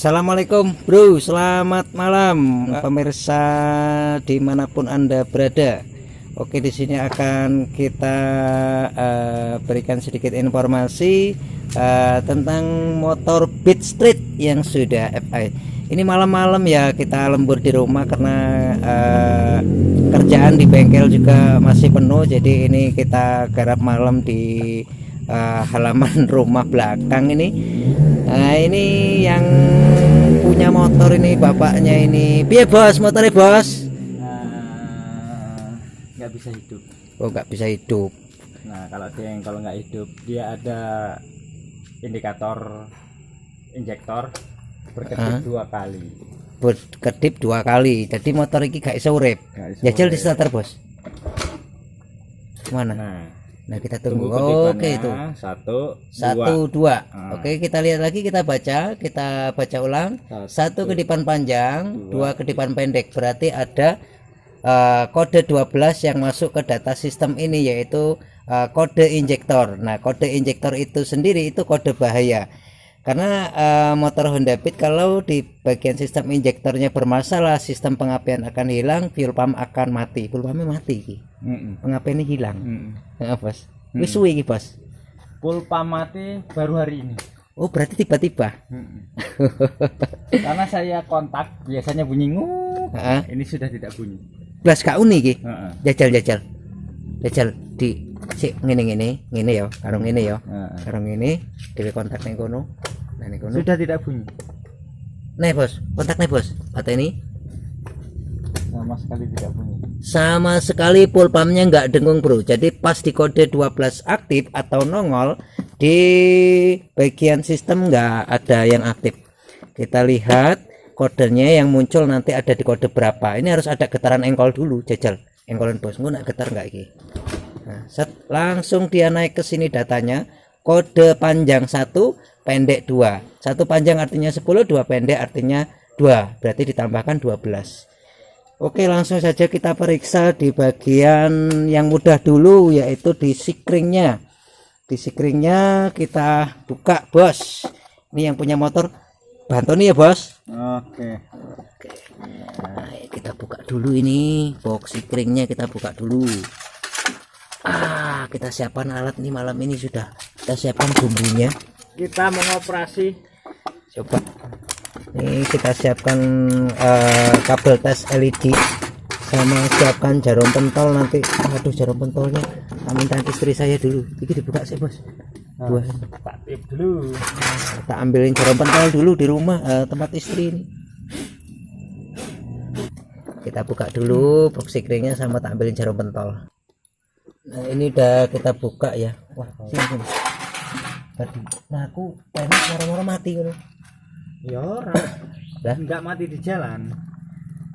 Assalamualaikum bro, selamat malam pemirsa dimanapun Anda berada. Oke, di sini akan kita berikan sedikit informasi tentang motor Beat Street yang sudah FI. Ini malam-malam ya, kita lembur di rumah karena kerjaan di bengkel juga masih penuh. Jadi ini kita garap malam di halaman rumah belakang ini. Nah, ini yang punya motor ini bapaknya ini. Piye bos, motornya bos? Nggak bisa hidup. Oh, nggak bisa hidup. Nah, kalau nggak hidup, dia ada indikator injektor berkedip 2 kali. Berkedip 2 kali. Jadi motor ini gak iso urip. Jajal di starter bos. Mana? Nah, kita tunggu. Oke, itu 1 2. Oke, kita lihat lagi, kita baca ulang. 1 kedipan panjang, 2 kedipan pendek. Berarti ada kode 12 yang masuk ke data sistem ini, yaitu kode injektor. Nah, kode injektor itu sendiri itu kode bahaya. Karena motor Honda Beat kalau di bagian sistem injektornya bermasalah, sistem pengapian akan hilang, fuel pump akan mati. Fuel pumpnya mati, pengapiannya hilang. Bos, wis suwi iki bos. Fuel pump mati baru hari ini. Oh, berarti tiba-tiba. Karena saya kontak biasanya bunyi nguk. Ini sudah tidak bunyi. Blas gak uni iki. Jajal di sik ngene ya, karo ngene ya. Karo ngene dhewe kontak ning kono. Nah, ning kono sudah tidak bunyi. Nih bos, kontak nih bos. Pateni. Sama sekali tidak bunyi. Sama sekali fuel pumpnya nggak dengung bro. Jadi pas di kode 12 aktif atau nongol, di bagian sistem nggak ada yang aktif. Kita lihat kodenya yang muncul nanti ada di kode berapa. Ini harus ada getaran engkol dulu. Jajal engkolan bos, nggak getar nggak ini. Nah, langsung dia naik ke sini datanya. Kode panjang 1, pendek 2. 1 panjang artinya 10, 2 pendek artinya 2. Berarti ditambahkan 12. Oke, langsung saja kita periksa di bagian yang mudah dulu, yaitu di sikringnya. Di sikringnya kita buka bos. Ini yang punya motor bantu nih ya bos. Oke. Nah, kita buka dulu ini box sikringnya, kita buka dulu. Kita siapkan alat nih, malam ini sudah kita siapkan bumbunya. Kita mengoperasi. Coba ini kita siapkan kabel tes LED, sama siapkan jarum pentol nanti. Aduh, jarum pentolnya minta istri saya dulu. Ini dibuka sih bos. Dua. Tak tip dulu. Kita ambilin jarum pentol dulu di rumah tempat istri ini. Kita buka dulu box sikringnya sama tak ambilin jarum pentol. Nah, ini udah kita buka ya. Wah, sini. Nah, aku pengen moro-moro mati ngono. Ya ora. Lah, enggak mati di jalan.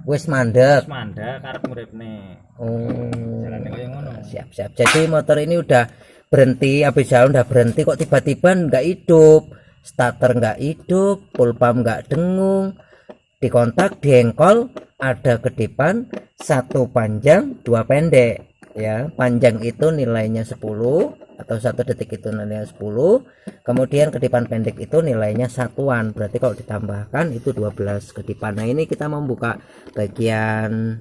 Wis mandek. Karep uripne. Jalane koyo ngono. Siap. Jadi motor ini udah berhenti, habis jalan udah berhenti, kok tiba-tiba nggak hidup. Starter nggak hidup, fuel pump nggak dengung. Dikontak, diengkol, ada kedipan 1 panjang, 2 pendek. Ya, panjang itu nilainya 10 atau 1 detik itu nilainya 10, kemudian kedipan pendek itu nilainya satuan, berarti kalau ditambahkan itu 12 kedipan. Nah, ini kita membuka bagian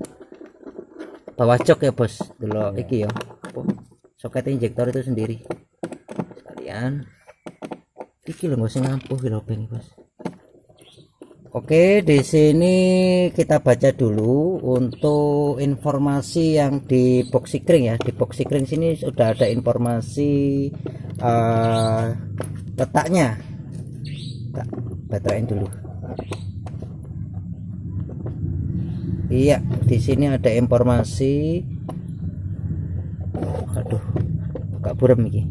bawah jok ya bos dulu iki ya. Soket injektor itu sendiri sekalian iki lho, nggak usah ngampuh lobeng bos. Oke, di sini kita baca dulu untuk informasi yang di box sikring ya. Di box sikring sini sudah ada informasi letaknya. Tak baterai dulu. Iya, di sini ada informasi. Aduh, gak burem iki.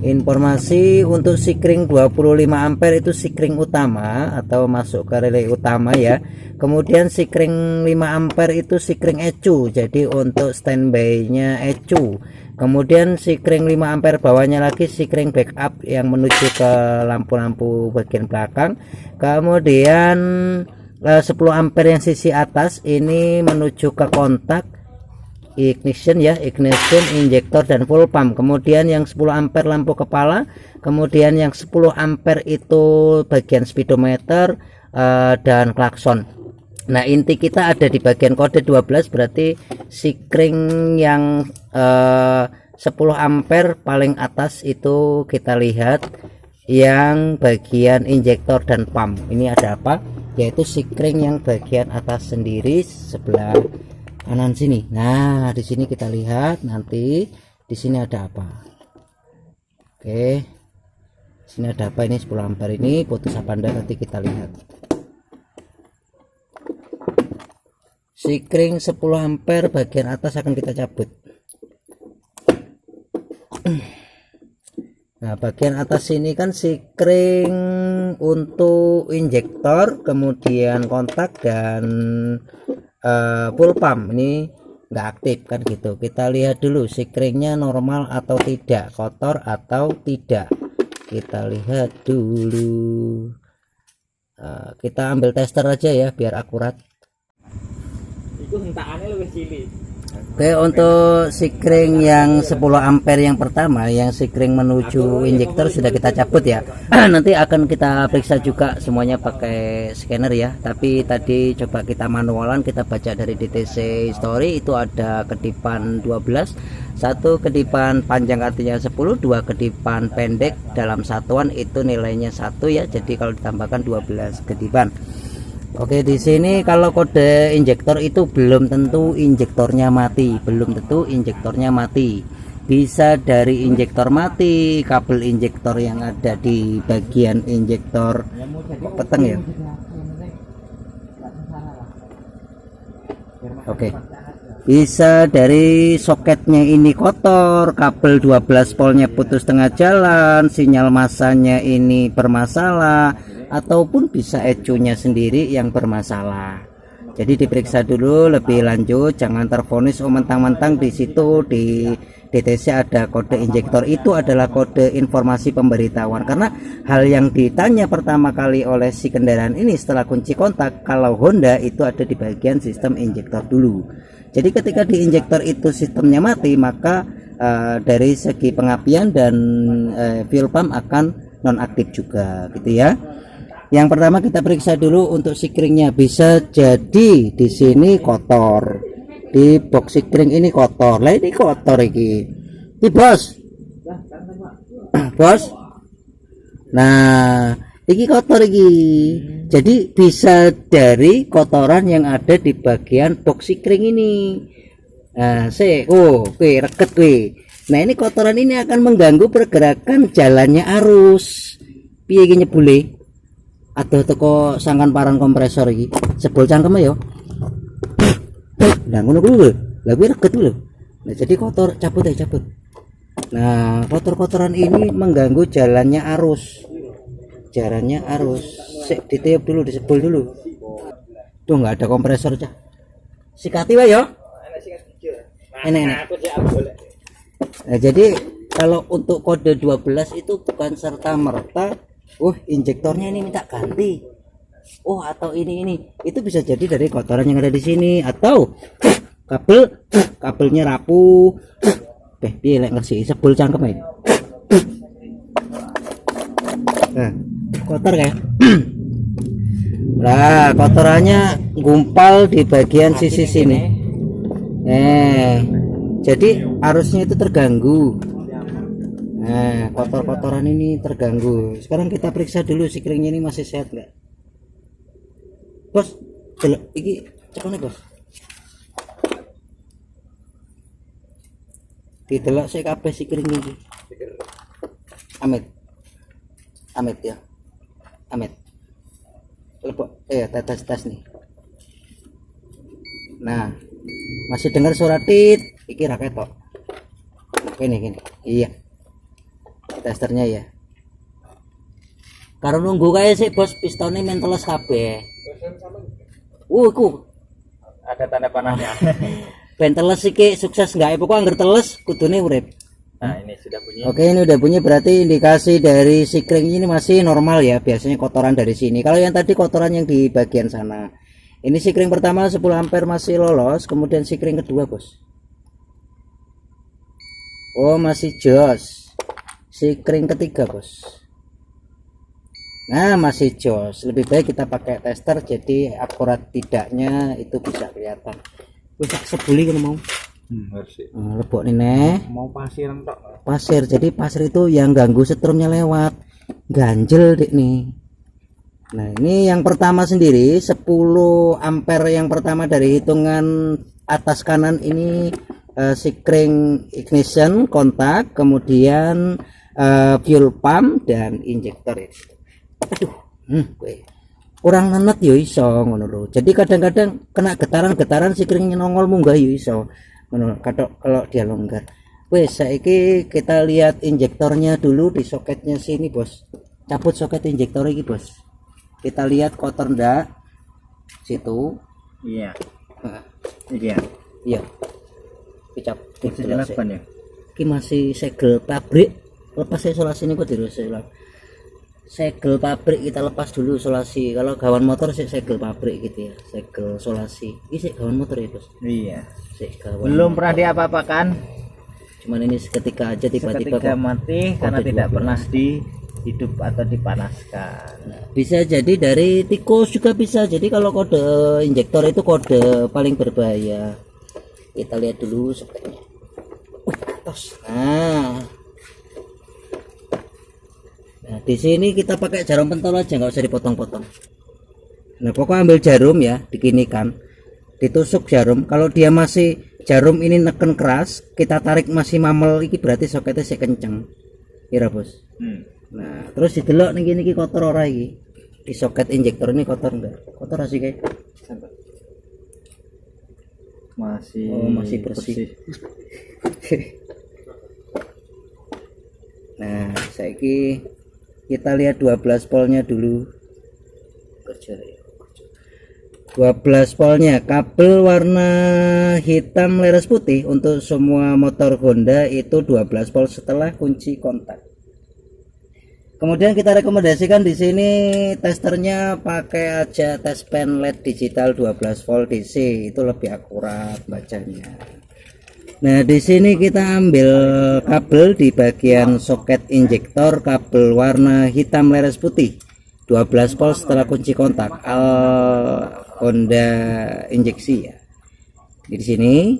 Informasi untuk sikring 25 ampere itu sikring utama atau masuk ke relay utama ya. Kemudian sikring 5 ampere itu sikring ECU, jadi untuk standby-nya ECU. Kemudian sikring 5 ampere bawahnya lagi sikring backup yang menuju ke lampu-lampu bagian belakang. Kemudian 10 ampere yang sisi atas ini menuju ke kontak ignition ya, ignition, injektor dan full pump. Kemudian yang 10 ampere lampu kepala, kemudian yang 10 ampere itu bagian speedometer dan klakson. Nah, inti kita ada di bagian kode 12, berarti sikring yang 10 ampere paling atas itu kita lihat yang bagian injektor dan pump. Ini ada apa? Yaitu sikring yang bagian atas sendiri sebelah kanan sini. Nah, di sini kita lihat nanti di sini ada apa. Oke. Sini ada apa, ini 10 ampere ini putus apa enggak nanti kita lihat. Sikring 10 ampere bagian atas akan kita cabut. Nah, bagian atas ini kan sikring untuk injektor, kemudian kontak dan full pump. Ini nggak aktif kan gitu. Kita lihat dulu sikringnya normal atau tidak, kotor atau tidak. Kita lihat dulu. Kita ambil tester aja ya biar akurat. Itu hentakannya lebih cilik. Oke, untuk sikring yang 10 ampere yang pertama, yang sikring menuju injektor sudah kita cabut ya. Nanti akan kita periksa juga semuanya pakai scanner ya. Tapi tadi coba kita manualan, kita baca dari DTC history itu ada kedipan 12, satu kedipan panjang artinya 10, dua kedipan pendek dalam satuan itu nilainya 1 ya. Jadi kalau ditambahkan 12 kedipan. Oke, di sini kalau kode injektor itu belum tentu injektornya mati, Bisa dari injektor mati, kabel injektor yang ada di bagian injektor peteng ya. Oke. Bisa dari soketnya ini kotor, kabel 12 voltnya putus tengah jalan, sinyal masanya ini bermasalah, ataupun bisa ECU-nya sendiri yang bermasalah. Jadi diperiksa dulu lebih lanjut, jangan terfonis mentang-mentang di situ di DTC ada kode injektor. Itu adalah kode informasi pemberitahuan, karena hal yang ditanya pertama kali oleh si kendaraan ini setelah kunci kontak, kalau Honda itu ada di bagian sistem injektor dulu. Jadi ketika di injektor itu sistemnya mati, maka dari segi pengapian dan fuel pump akan nonaktif juga gitu ya. Yang pertama kita periksa dulu untuk sikringnya. Bisa jadi di sini kotor, di box sikring ini kotor. Lah ini kotor iki. Bos. Bos. Nah, iki kotor iki. Jadi bisa dari kotoran yang ada di bagian box sikring ini. Nah, reket we. Nah, ini kotoran ini akan mengganggu pergerakan jalannya arus. Piye iki nyebule? Aduh teko sangkan paran kompresor iki sebol cangkeme ya. Nah ngono kuwi lho. Lah kuwi reget lho. Nah jadi kotor, cabut. Nah, kotor-kotoran ini mengganggu jalannya arus. Sik ditiup dulu, disebol dulu. Tuh enggak ada kompresor cah. Sikati wae ya. Enak. Nah, jadi kalau untuk kode 12 itu bukan serta merta injektornya ini minta ganti. Atau ini itu bisa jadi dari kotoran yang ada di sini, atau kabelnya rapuh. Piye lek ngersi sebul cangkem ae. Nah, kotor kayak. Lah, kotorannya gumpal di bagian sisi sini. Jadi arusnya itu terganggu. Nah, kotor-kotoran ini terganggu. Sekarang kita periksa dulu sikringnya ini masih sehat enggak. Bos, delok iki cekone, Bos. Didelok sik kabeh sikring iki. Amit ya. Amit. Lepok tes nih. Nah, masih dengar suara tit. Iki ra ketok. Gini. Iya. Testernya ya. Karo nunggu kae sik Bos, pistonnya menteles kabeh. Iku ada tanda panahnya. Ben teles iki sukses enggak? Pokok angger teles kudune urip. Nah, ini sudah bunyi. Oke, ini udah bunyi, berarti indikasi dari sikring ini masih normal ya. Biasanya kotoran dari sini. Kalau yang tadi kotoran yang di bagian sana. Ini sikring pertama 10 ampere masih lolos, kemudian sikring kedua, Bos. Oh, masih jos. Sikring ketiga, Bos. Nah, masih jos. Lebih baik kita pakai tester jadi akurat tidaknya itu bisa kelihatan. Wis sebuli kan mau. Lebok nih. Mau pasir entok. Pasir. Jadi pasir itu yang ganggu setrumnya lewat. Ganjel dik nih. Nah, ini yang pertama sendiri 10 ampere yang pertama dari hitungan atas kanan ini sikring ignition kontak, kemudian fuel pump dan injektor itu. Aduh, kurang nenet yo iso ngono lho. Jadi kadang-kadang kena getaran-getaran sikringnya nongol munggah yo iso. Ngono kalau dia longgar. Wes saiki kita lihat injektornya dulu di soketnya sini, Bos. Cabut soket injektor ini, Bos. Kita lihat kotor ndak situ. Iya. Nah, Iya. iya. Kicap Jelaskan ya. Ki masih segel pabrik. Lepas isolasi ini kok dirusak. Segel pabrik kita lepas dulu isolasi. Kalau gawan motor sih segel pabrik gitu ya. Segel isolasi. Ini sih gawan motor ya, Bos. Iya. Belum Pernah diapa-apakan. Cuman ini seketika aja tiba-tiba mati karena tidak pernah hidup atau dipanaskan. Bisa jadi dari tikus juga bisa. Jadi kalau kode injektor itu kode paling berbahaya. Kita lihat dulu soketnya. Atas. Nah, di sini kita pakai jarum pentol aja, nggak usah dipotong-potong. Nah, pokoknya ambil jarum ya, dikinikan, ditusuk jarum. Kalau dia masih jarum ini neken keras, kita tarik masih mamel, iki berarti soketnya sih kenceng. Kira, Bos. Nah, terus didelok niki kotor ora iki. Di soket injektor ini kotor enggak? Kotor sih kayak. Masih bersih. Nah, saiki kita lihat 12 voltnya dulu. Kerja ya. 12 voltnya kabel warna hitam leres putih untuk semua motor Honda itu 12 volt setelah kunci kontak. Kemudian kita rekomendasikan di sini testernya pakai aja tes pen LED digital 12 volt DC, itu lebih akurat bacanya. Nah, di sini kita ambil kabel di bagian soket injektor, kabel warna hitam leres putih 12 volt setelah kunci kontak Honda injeksi ya. Di sini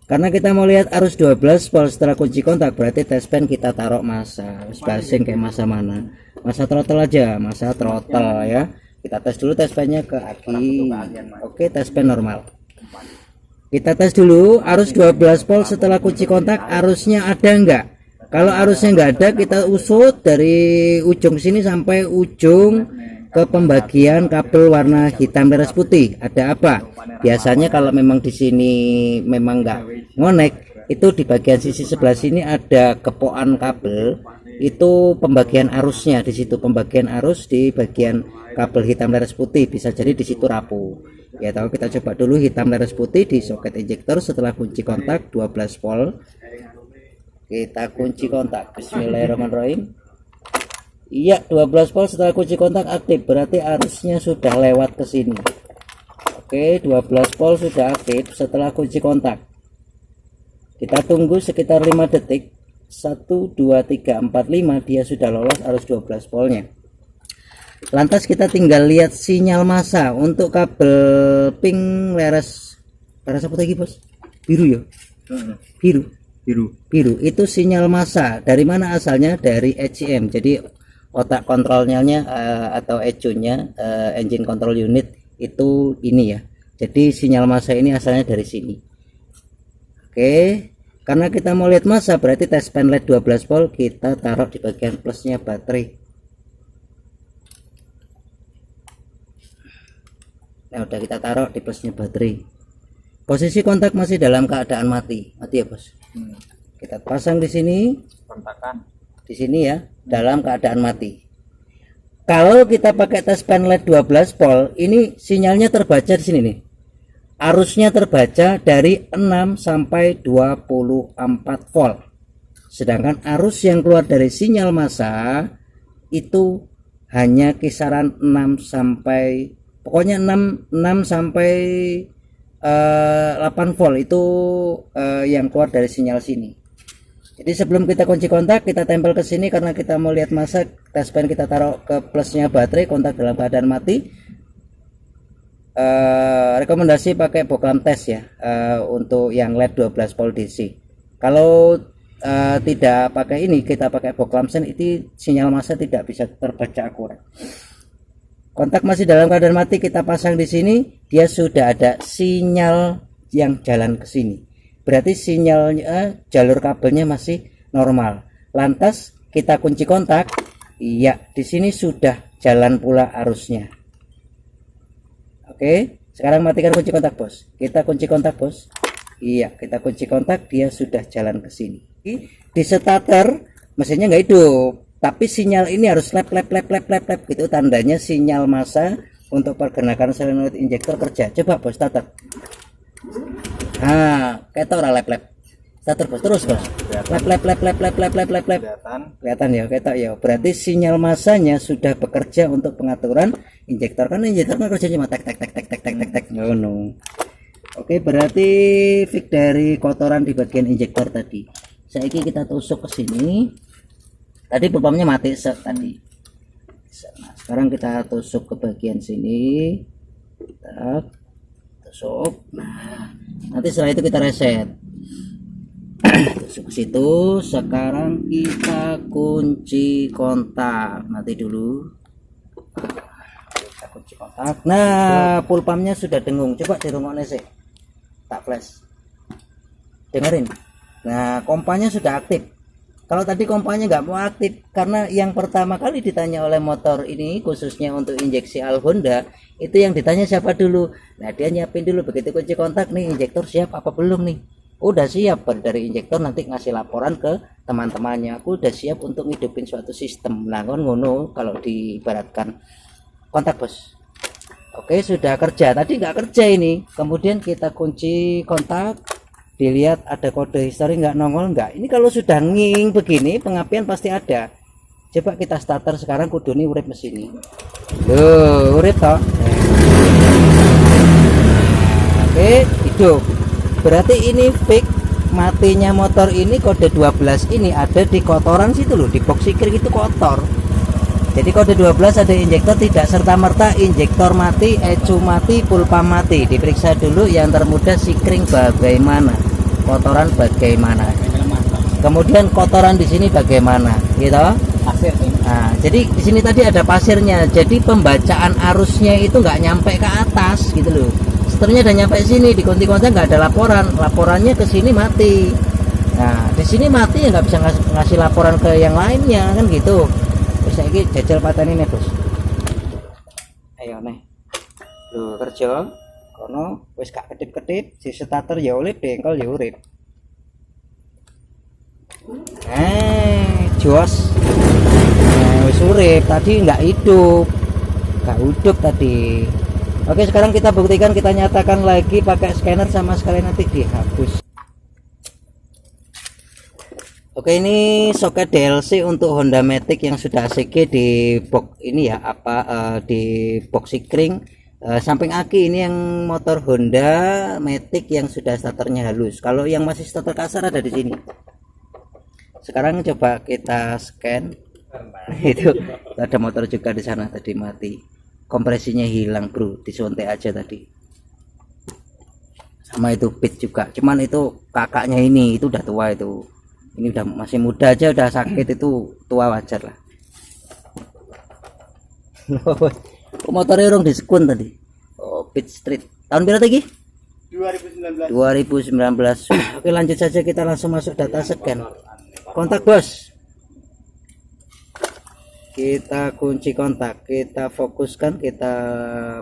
karena kita mau lihat arus 12 volt setelah kunci kontak, berarti tes pen kita taruh masa basing kayak masa mana, masa throttle aja, masa throttle ya. Kita tes dulu tes pennya ke aki. Oke, tes pen normal. Kita tes dulu arus 12 volt setelah kunci kontak, arusnya ada enggak. Kalau arusnya enggak ada, kita usut dari ujung sini sampai ujung ke pembagian kabel warna hitam leres putih. Ada apa? Biasanya kalau memang di sini memang enggak ngonek, itu di bagian sisi sebelah sini ada kepokan kabel, itu pembagian arusnya di situ, pembagian arus di bagian kabel hitam leres putih, bisa jadi di situ rapuh. Ya tahu, kita coba dulu hitam leres putih di soket injektor setelah kunci kontak 12 volt. Kita kunci kontak. Bismillahirrahmanirrahim. Iya, 12 volt setelah kunci kontak aktif, berarti arusnya sudah lewat ke sini. Oke, 12 volt sudah aktif setelah kunci kontak. Kita tunggu sekitar 5 detik. 1 2 3 4 5 dia sudah lolos arus 12 voltnya. Lantas kita tinggal lihat sinyal massa untuk kabel pink leres apa lagi, Bos? Biru ya? Biru itu sinyal massa. Dari mana asalnya? Dari ECM. Jadi otak kontrolnya atau ECU-nya, engine control unit itu ini ya. Jadi sinyal massa ini asalnya dari sini. Oke, karena kita mau lihat massa, berarti tes pen LED 12 volt kita taruh di bagian plusnya baterai. Nah, udah kita taruh di plusnya baterai. Posisi kontak masih dalam keadaan mati ya, Bos. Kita pasang di sini, Kontakan. di sini ya, dalam keadaan mati. Kalau kita pakai tes pen LED 12 volt, ini sinyalnya terbaca di sini nih. Arusnya terbaca dari 6 sampai 24 volt. Sedangkan arus yang keluar dari sinyal massa itu hanya kisaran 6 sampai pokoknya 6 sampai 8 volt itu yang keluar dari sinyal sini. Jadi sebelum kita kunci kontak, kita tempel ke sini karena kita mau lihat masa. Tes pen kita taruh ke plusnya baterai, kontak dalam keadaan mati. Rekomendasi pakai boklam tes ya, untuk yang LED 12 volt DC. Kalau tidak pakai ini, kita pakai boklam sen, itu sinyal massa tidak bisa terbaca akurat. Kontak masih dalam keadaan mati, kita pasang di sini, dia sudah ada sinyal yang jalan ke sini. Berarti sinyalnya, jalur kabelnya masih normal. Lantas kita kunci kontak, iya, di sini sudah jalan pula arusnya. Oke, sekarang matikan kunci kontak, bos. Kita kunci kontak, bos. Iya, kita kunci kontak, dia sudah jalan ke sini. Di starter mesinnya nggak hidup, tapi sinyal ini harus lep gitu, tandanya sinyal massa untuk pergerakan solenoid injektor kerja. Coba bos starter. Nah, kayak ora lep starter bos, terus bos. Lep. Kelihatan ya, kayak ya. Berarti sinyal massanya sudah bekerja untuk pengaturan injektor, kan injektor kan kerja cuma tek. No. Oke, berarti fix dari kotoran di bagian injektor tadi. Saiki kita tusuk ke sini. Tadi pumpamnya mati tadi. Nah, sekarang kita tusuk ke bagian sini. Kita tusuk. Nah, nanti setelah itu kita reset. Tusuk ke situ. Sekarang kita kunci kontak. Mati dulu. Kita kunci kontak. Nah, pulpamnya sudah dengung. Coba dirungokne sih. Tak flash. Dengerin. Nah, kompanya sudah aktif. Kalau tadi kompanya nggak mau aktif, karena yang pertama kali ditanya oleh motor ini khususnya untuk injeksi Al Honda, itu yang ditanya siapa dulu. Nah, dia nyiapin dulu, begitu kunci kontak nih, injektor siap apa belum nih? Udah siap. Dari injektor nanti ngasih laporan ke teman-temannya, aku udah siap untuk ngidupin suatu sistem. Nah, kan ngono kalau diibaratkan. Kontak bos. Oke, sudah kerja. Tadi nggak kerja ini. Kemudian kita kunci kontak. Dilihat ada kode history nggak, nongol nggak. Ini kalau sudah nging begini, pengapian pasti ada. Coba kita starter sekarang, kudu nih urip mesin ini. Loh, urip toh. Oke, hidup. Berarti ini fix matinya motor ini. Kode 12 ini ada di kotoran situ loh, di box sikring itu kotor. Jadi kode 12 ada injektor tidak serta-merta injektor mati, ecu mati, pulpa mati. Diperiksa dulu yang termudah sikring bagaimana, kotoran bagaimana, kemudian kotoran di sini bagaimana, gitu. Pasir nih. Nah, jadi di sini tadi ada pasirnya. Jadi pembacaan arusnya itu nggak nyampe ke atas, gitu loh. Setelahnya udah nyampe sini, di kontak nggak ada laporan, laporannya ke sini mati. Nah, di sini mati ya nggak bisa ngasih laporan ke yang lainnya, kan gitu. Bisa ini jajal paten ini bos. Ayo nih, lu kerja kono wis gak kedip-kedip, si starter ya urip, dengkol ya urip. Jos. Wis urip, tadi nggak hidup tadi. Oke, sekarang kita buktikan, kita nyatakan lagi pakai scanner, sama sekali nanti dihapus. Oke, ini soket DLC untuk Honda Matic yang sudah ACG di box ini ya, di box sikring. Samping aki ini yang motor Honda Matic yang sudah starternya halus. Kalau yang masih starter kasar ada di sini. Sekarang coba kita scan. Itu ada motor juga di sana tadi mati. Kompresinya hilang bro, disuntik aja tadi. Sama itu pit juga. Cuman itu kakaknya ini itu udah tua itu. Ini udah masih muda aja udah sakit, itu tua wajar lah. Motornya orang diskon tadi. Oh, Pit Street. Tahun berapa lagi? 2019. Oke, lanjut saja, kita langsung masuk data scan. Kontak bos. Kita kunci kontak, kita fokuskan, kita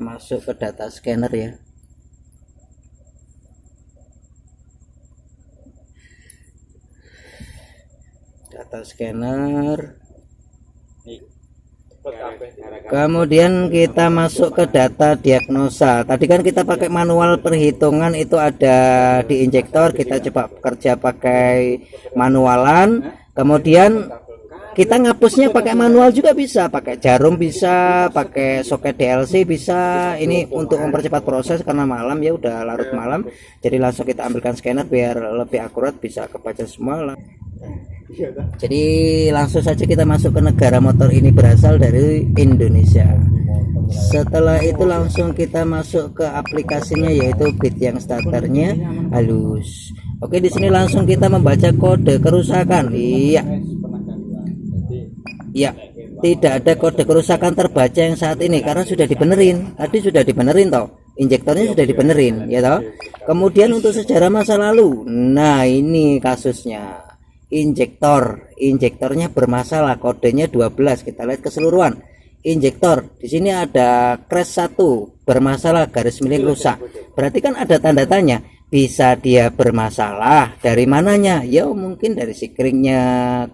masuk ke data scanner ya. Data scanner, kemudian kita masuk ke data diagnosa. Tadi kan kita pakai manual perhitungan, itu ada di injektor, kita coba kerja pakai manualan. Kemudian Kita ngapusnya pakai manual juga bisa, pakai jarum bisa, pakai soket DLC bisa. Ini untuk mempercepat proses karena malam ya, udah larut malam. Jadi langsung kita ambilkan scanner biar lebih akurat, bisa kebaca semua. Jadi langsung saja kita masuk ke negara. Motor ini berasal dari Indonesia. Setelah itu langsung kita masuk ke aplikasinya, yaitu bit yang starternya halus. Oke, di sini langsung kita membaca kode kerusakan. Iya, tidak ada kode kerusakan terbaca yang saat ini karena sudah dibenerin. Tadi sudah dibenerin toh, injektornya sudah dibenerin ya toh. Kemudian untuk sejarah masa lalu, nah ini kasusnya. Injektornya bermasalah, kodenya 12. Kita lihat keseluruhan. Injektor di sini ada crash 1, bermasalah, garis miring rusak. Berarti kan ada tanda tanya. Bisa dia bermasalah dari mananya? Ya mungkin dari sikringnya,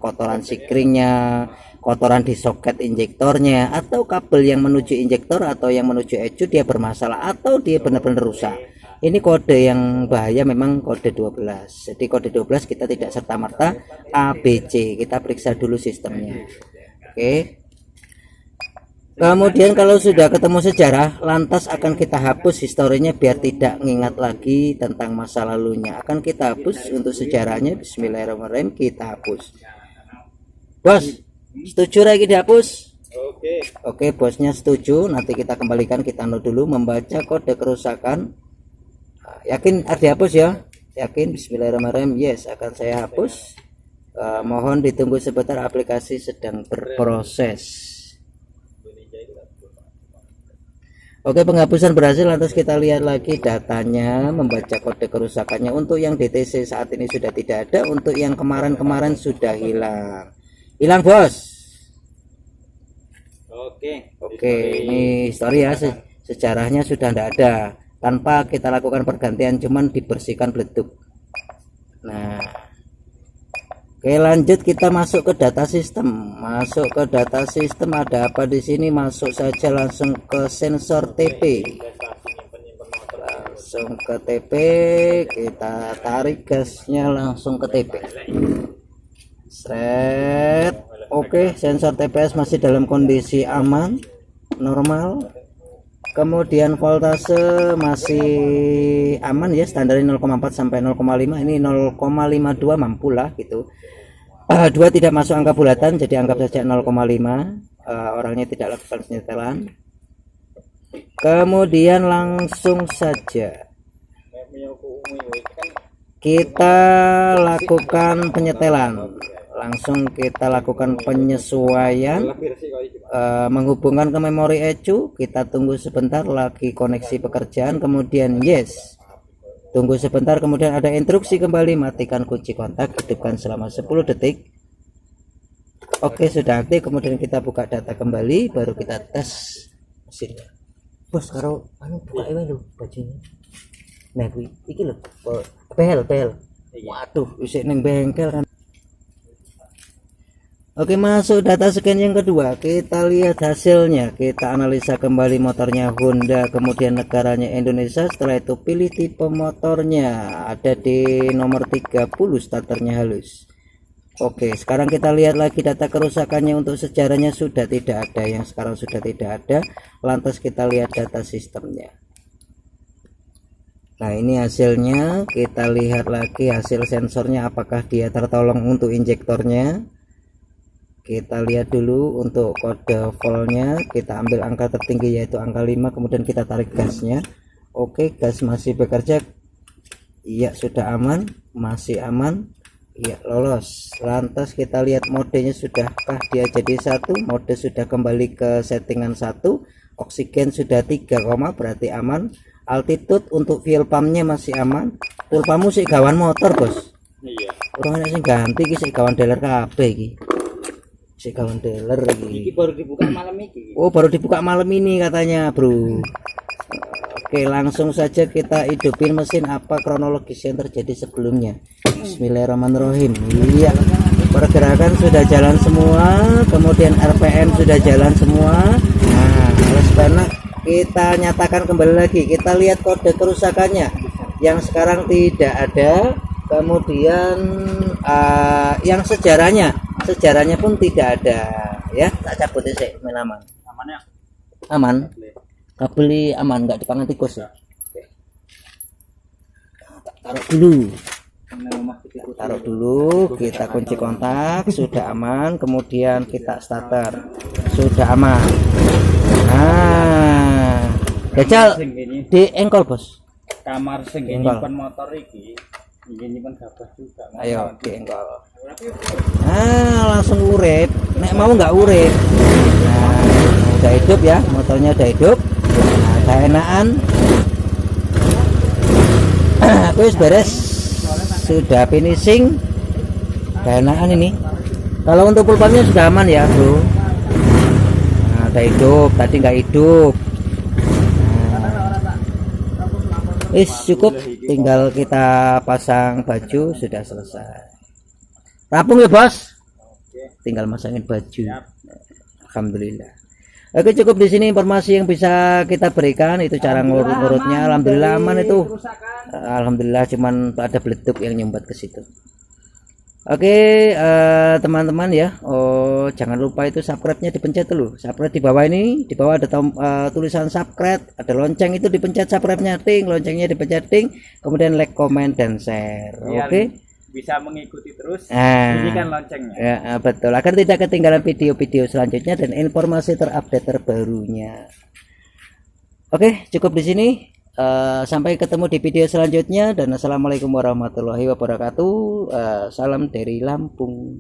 kotoran sikringnya, kotoran di soket injektornya, atau kabel yang menuju injektor atau yang menuju ecu dia bermasalah, atau dia benar-benar rusak. Ini kode yang bahaya memang, kode 12. Jadi kode 12 kita tidak serta-merta ABC, kita periksa dulu sistemnya. Oke. Kemudian kalau sudah ketemu sejarah, lantas akan kita hapus historinya biar tidak mengingat lagi tentang masa lalunya. Akan kita hapus untuk sejarahnya. Bismillahirrahmanirrahim, kita hapus. Bos, setuju lagi dihapus? Oke, bosnya setuju. Nanti kita kembalikan, kita note dulu membaca kode kerusakan. Yakin dihapus ya? Yakin? Bismillahirrahmanirrahim. Yes, akan saya hapus. Mohon ditunggu sebentar, aplikasi sedang berproses. Oke, penghapusan berhasil. Lantas kita lihat lagi datanya, membaca kode kerusakannya. Untuk yang DTC saat ini sudah tidak ada, untuk yang kemarin-kemarin sudah hilang. Hilang bos. Oke, ini histori ya, sejarahnya sudah tidak ada. Tanpa kita lakukan pergantian, cuman dibersihkan beleduk. Nah, oke, lanjut kita masuk ke data sistem. Masuk ke data sistem, ada apa di sini? Masuk saja langsung ke sensor TP. Langsung ke TP, kita tarik gasnya langsung ke TP. Seret. Oke, sensor TPS masih dalam kondisi aman, normal. Kemudian voltase masih aman ya, standarnya 0,4 sampai 0,5. Ini 0,52 mampulah gitu. 2 tidak masuk angka bulatan, jadi anggap saja 0,5. Orangnya tidak lakukan penyetelan. Kemudian langsung saja kita lakukan penyetelan. Langsung kita lakukan penyesuaian, menghubungkan ke memori ECU. Kita tunggu sebentar, lagi koneksi pekerjaan. Kemudian yes, tunggu sebentar, kemudian ada instruksi kembali, matikan kunci kontak, hidupkan selama 10 detik. Oke, sudah aktif. Kemudian kita buka data kembali, baru kita tes mesinnya. Bos, karo buka ini lho bajunya. Nah, iki lho, bel. Waduh, isik ning bengkel kan. Oke, masuk data scan yang kedua. Kita lihat hasilnya. Kita analisa kembali motornya Honda, kemudian negaranya Indonesia. Setelah itu pilih tipe motornya, ada di nomor 30, starternya halus. Oke, sekarang kita lihat lagi data kerusakannya. Untuk sejarahnya sudah tidak ada, yang sekarang sudah tidak ada. Lantas kita lihat data sistemnya. Nah, ini hasilnya. Kita lihat lagi hasil sensornya, apakah dia tertolong untuk injektornya. Kita lihat dulu untuk kode voltnya, kita ambil angka tertinggi yaitu angka 5, kemudian kita tarik gasnya. Oke, gas masih bekerja. Iya, sudah aman, masih aman. Iya, lolos. Lantas kita lihat modenya, sudahkah dia jadi 1? Mode sudah kembali ke settingan 1. Oksigen sudah 3, berarti aman. Altitude untuk fuel pumpnya masih aman. Fuel pumpmu sih gawan motor bos. Iya. Orang sing ganti ki sik gawan dealer kabeh iki. Sik gawan dealer iki. Iki baru dibuka malam ini. Oh, baru dibuka malam ini katanya, bro. Oke, langsung saja kita hidupin mesin. Apa kronologis yang terjadi sebelumnya? Bismillahirrahmanirrahim. Iya, pergerakan sudah jalan semua, kemudian RPM sudah jalan semua. Nah, oleh sebab kita nyatakan kembali lagi, kita lihat kode kerusakannya yang sekarang tidak ada. Kemudian yang sejarahnya sejarahnya pun tidak ada ya. Tak cabut sih main aman. Aman. Kabel aman, nggak dipangan tikus ya. Taruh dulu, kita kunci kontak, sudah aman, kemudian kita starter, sudah aman. Nah, Jajal di engkol bos. Kamar sing nyimpen motor iki nyimpen gabah juga. Ayo di engkol. Langsung urip, nek mau nggak urip. Nah, udah hidup ya, motornya udah hidup. Nah, udah enakan. Wis beres, sudah finishing, udah enakan ini. Kalau untuk pulpanya sudah aman ya bro. Nah, udah hidup, tadi nggak hidup. Nah, cukup, tinggal kita pasang baju, sudah selesai. Rampung ya bos, tinggal masangin baju. Alhamdulillah. Oke, cukup di sini informasi yang bisa kita berikan, itu cara ngurut-ngurutnya. Alhamdulillah aman itu. Alhamdulillah, cuman ada beleduk yang nyumbat ke situ. Oke, teman-teman ya. Oh, jangan lupa itu subscribe-nya dipencet dulu. Subscribe di bawah ini, di bawah ada tulisan subscribe, ada lonceng itu dipencet subscribe-nya, ting, loncengnya dipencet ting, kemudian like, comment dan share. Oke. Bisa mengikuti terus, bunyikan loncengnya. Ya, betul, agar tidak ketinggalan video-video selanjutnya dan informasi terupdate terbarunya. Oke, cukup di sini. Sampai ketemu di video selanjutnya dan assalamualaikum warahmatullahi wabarakatuh. Salam dari Lampung.